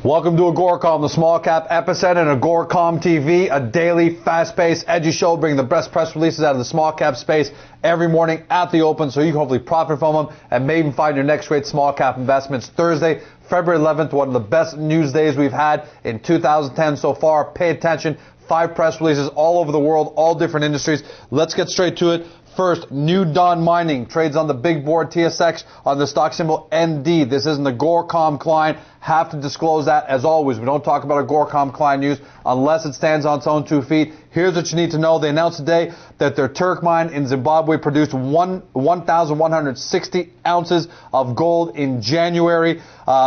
Welcome to AGORACOM, the small cap epicenter, and AGORACOM TV, a daily, fast-paced, edgy show bringing the best press releases out of the small cap space every morning at the open so you can hopefully profit from them and maybe find your next great small cap investments. Thursday, February 11th, one of the best news days we've had in 2010 so far. Pay attention. 5 press releases all over the world, all different industries. Let's get straight to it. First, New Dawn Mining trades on the big board TSX on the stock symbol ND. This isn't a AGORACOM client. Have to disclose that as always. We don't talk about AGORACOM client news unless it stands on its own 2 feet. Here's what you need to know. They announced today that their Turk mine in Zimbabwe produced 1,160 ounces of gold in January.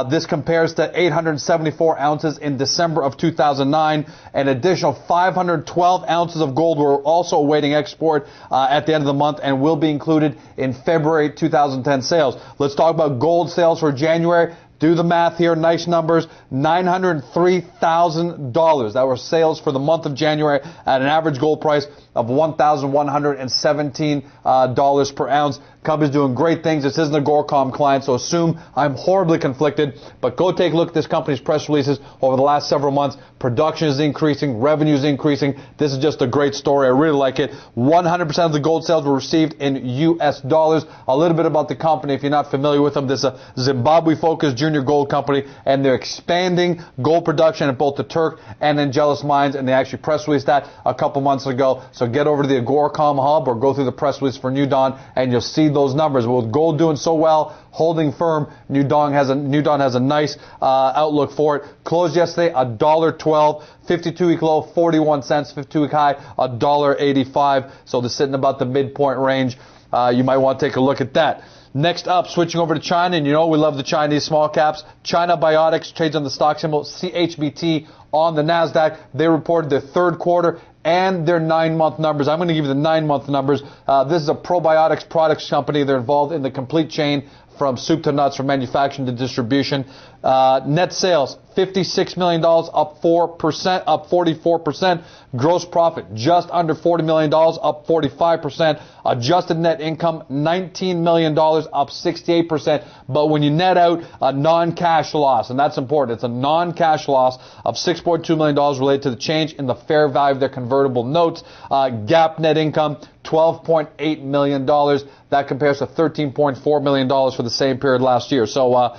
This compares to 874 ounces in December of 2009. An additional 512 ounces of gold were also awaiting export at the end of the month and will be included in February 2010 sales. Let's talk about gold sales for January. Do the math here. Nice numbers. $903,000. That were sales for the month of January at an average gold price of $1,117 per ounce. Company's doing great things. This isn't a AGORACOM client, so assume I'm horribly conflicted. But go take a look at this company's press releases over the last several months. Production is increasing. Revenue is increasing. This is just a great story. I really like it. 100% of the gold sales were received in U.S. dollars. A little bit about the company, if you're not familiar with them. This is a Zimbabwe-focused junior gold company, and they're expanding gold production at both the Turk and Angeles mines, and they actually press released that a couple months ago. So get over to the AGORACOM hub or go through the press release for New Dawn, and you'll see those numbers. With gold doing so well, holding firm, New Dawn has a nice outlook for it. Closed yesterday $1.12, 52-week low 41 cents, 52-week high $1.85. So they're sitting about the midpoint range. You might want to take a look at that. Next up, switching over to China, and you know we love the Chinese small caps. China-Biotics trades on the stock symbol CHBT on the NASDAQ. They reported their third quarter and their 9-month numbers. I'm going to give you the 9-month numbers. This is a probiotics products company. They're involved in the complete chain from soup to nuts, from manufacturing to distribution. Net sales, $56 million, up 4%, up 44%. Gross profit, just under $40 million, up 45%. Adjusted net income, $19 million, up 68%. But when you net out a non-cash loss, and that's important, it's a non-cash loss of $6.2 million related to the change in the fair value of their convertible notes. GAAP net income, $12.8 million. That compares to $13.4 million for the same period last year. So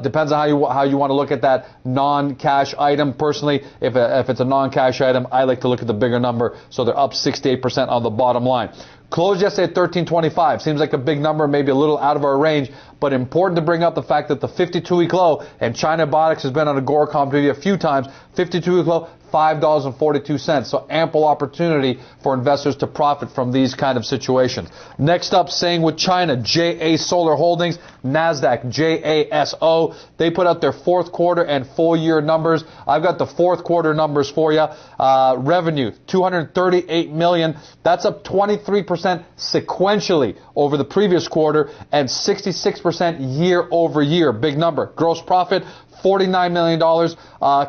depends on how you want to look at that non-cash item. Personally, if it's a non-cash item, I like to look at the bigger number. So they're up 68% on the bottom line. Closed yesterday at $13.25. Seems like a big number, maybe a little out of our range, but important to bring up the fact that the 52-week low, and China-Biotics has been on AGORACOM TV a few times, 52-week low, $5.42. So ample opportunity for investors to profit from these kind of situations. Next up, staying with China, JASO Holdings, NASDAQ, JASO. They put out their fourth quarter and full year numbers. I've got the fourth quarter numbers for you. Revenue, $238 million. That's up 23% sequentially over the previous quarter and 66% year over year. Big number. Gross profit, $49 million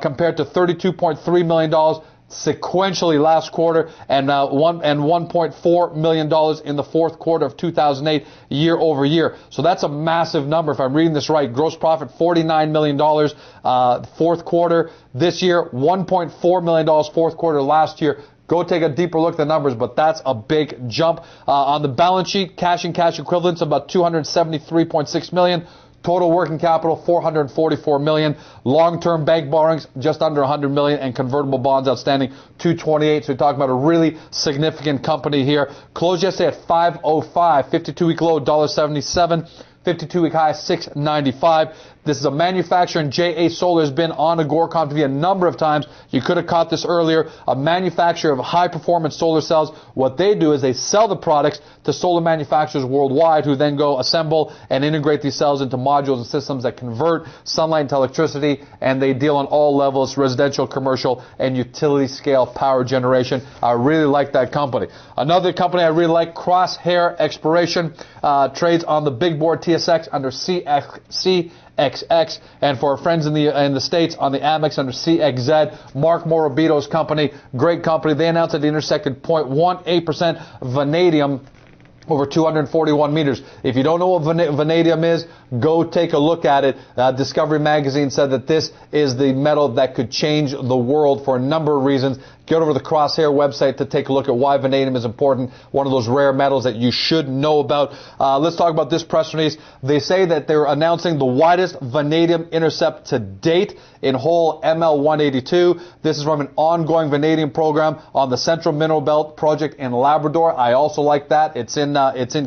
compared to $32.3 million sequentially last quarter, and $1.4 million in the fourth quarter of 2008 year over year. So that's a massive number if I'm reading this right. Gross profit $49 million fourth quarter this year, $1.4 million fourth quarter last year. Go take a deeper look at the numbers, but that's a big jump. On the balance sheet, cash and cash equivalents about $273.6 million. Total working capital, $444 million. Long-term bank borrowings, just under $100 million. And convertible bonds outstanding, $228. So we're talking about a really significant company here. Closed yesterday at $505. 52-week low, $1.77. 52-week high, $695. This is a manufacturer, and JASO has been on AGORACOM TV a number of times. You could have caught this earlier. A manufacturer of high-performance solar cells. What they do is they sell the products to solar manufacturers worldwide, who then go assemble and integrate these cells into modules and systems that convert sunlight into electricity, and they deal on all levels, residential, commercial, and utility-scale power generation. I really like that company. Another company I really like, Crosshair Exploration, trades on the big board TSX under CXX, and for our friends in the States on the Amex under CXZ. Mark Morabito's company, great company. They announced that they intersected 0.18% vanadium over 241 meters. If you don't know what vanadium is, go take a look at it. Discovery Magazine said that this is the metal that could change the world for a number of reasons. Get over to the Crosshair website to take a look at why vanadium is important, one of those rare metals that you should know about. Let's talk about this press release. They say that they're announcing the widest vanadium intercept to date in hole ML182. This is from an ongoing vanadium program on the Central Mineral Belt project in Labrador. I also like that. It's in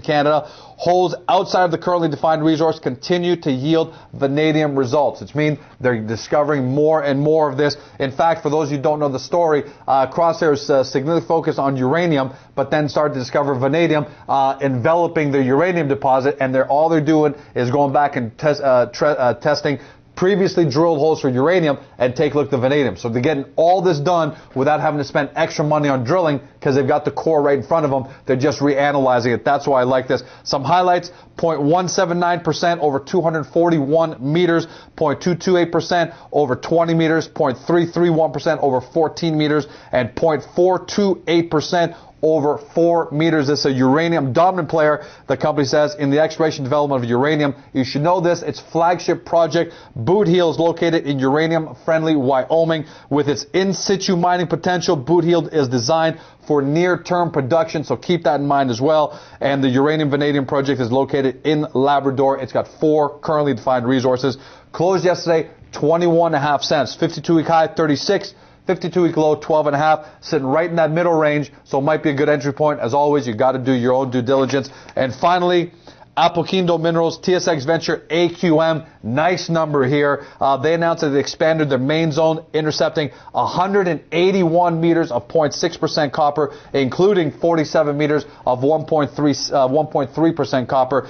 Canada. Holes outside of the currently defined resource continue to yield vanadium results, which means they're discovering more and more of this. In fact, for those of you who don't know the story, Crosshair is significantly focused on uranium, but then started to discover vanadium enveloping the uranium deposit, and all they're doing is going back and testing previously drilled holes for uranium and take a look at the vanadium. So they're getting all this done without having to spend extra money on drilling because they've got the core right in front of them. They're just reanalyzing it. That's why I like this. Some highlights: 0.179% over 241 meters, 0.228% over 20 meters, 0.331% over 14 meters, and 0.428% over 4 meters. This is a uranium dominant player, the company says, in the exploration development of uranium. You should know this. Its flagship project, Boot Heel, is located in uranium-friendly Wyoming. With its in-situ mining potential, Boot Heel is designed for near-term production, so keep that in mind as well. And the uranium vanadium project is located in Labrador. It's got 4 currently defined resources. Closed yesterday, 21.5 cents. 52-week high, 36. 52-week low, 12.5, sitting right in that middle range, so it might be a good entry point. As always, you got to do your own due diligence. And finally, Apoquindo Minerals, TSX Venture, AQM, nice number here. They announced that they expanded their main zone, intercepting 181 meters of 0.6% copper, including 47 meters of 1.3% copper.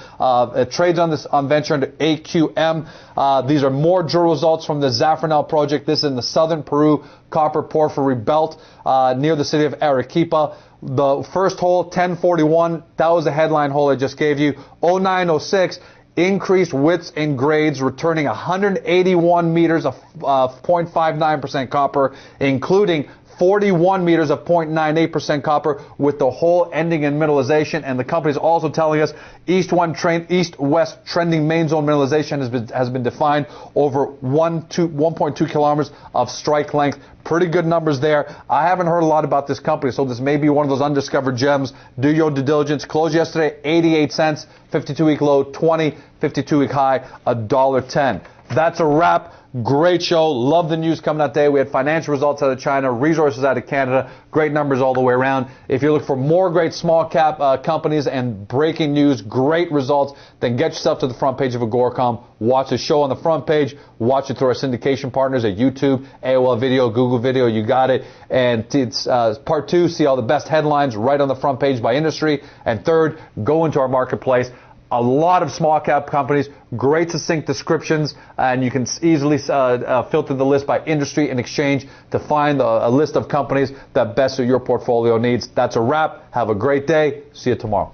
It trades on Venture under AQM. These are more drill results from the Zafranal project. This is in the southern Peru copper porphyry belt near the city of Arequipa. The first hole, 1041, that was the headline hole I just gave you. 0906, increased widths and grades, returning 181 meters of 0.59% copper, including 41 meters of 0.98% copper, with the hole ending in mineralization. And the company is also telling us east-west trending main zone mineralization has been defined over 1.2 kilometers of strike length. Pretty good numbers there. I haven't heard a lot about this company, so this may be one of those undiscovered gems. Do your due diligence. Closed yesterday, 88 cents, 52-week low, 20, 52-week high, $1.10. That's a wrap. Great show. Love the news coming out today. We had financial results out of China, resources out of Canada. Great numbers all the way around. If you're looking for more great small cap companies and breaking news, great results, then get yourself to the front page of AGORACOM. Watch the show on the front page. Watch it through our syndication partners at YouTube, AOL Video, Google Video. You got it. And it's part 2. See all the best headlines right on the front page by industry. And third, go into our marketplace. A lot of small cap companies, great succinct descriptions, and you can easily filter the list by industry and exchange to find a list of companies that best suit your portfolio needs. That's a wrap. Have a great day. See you tomorrow.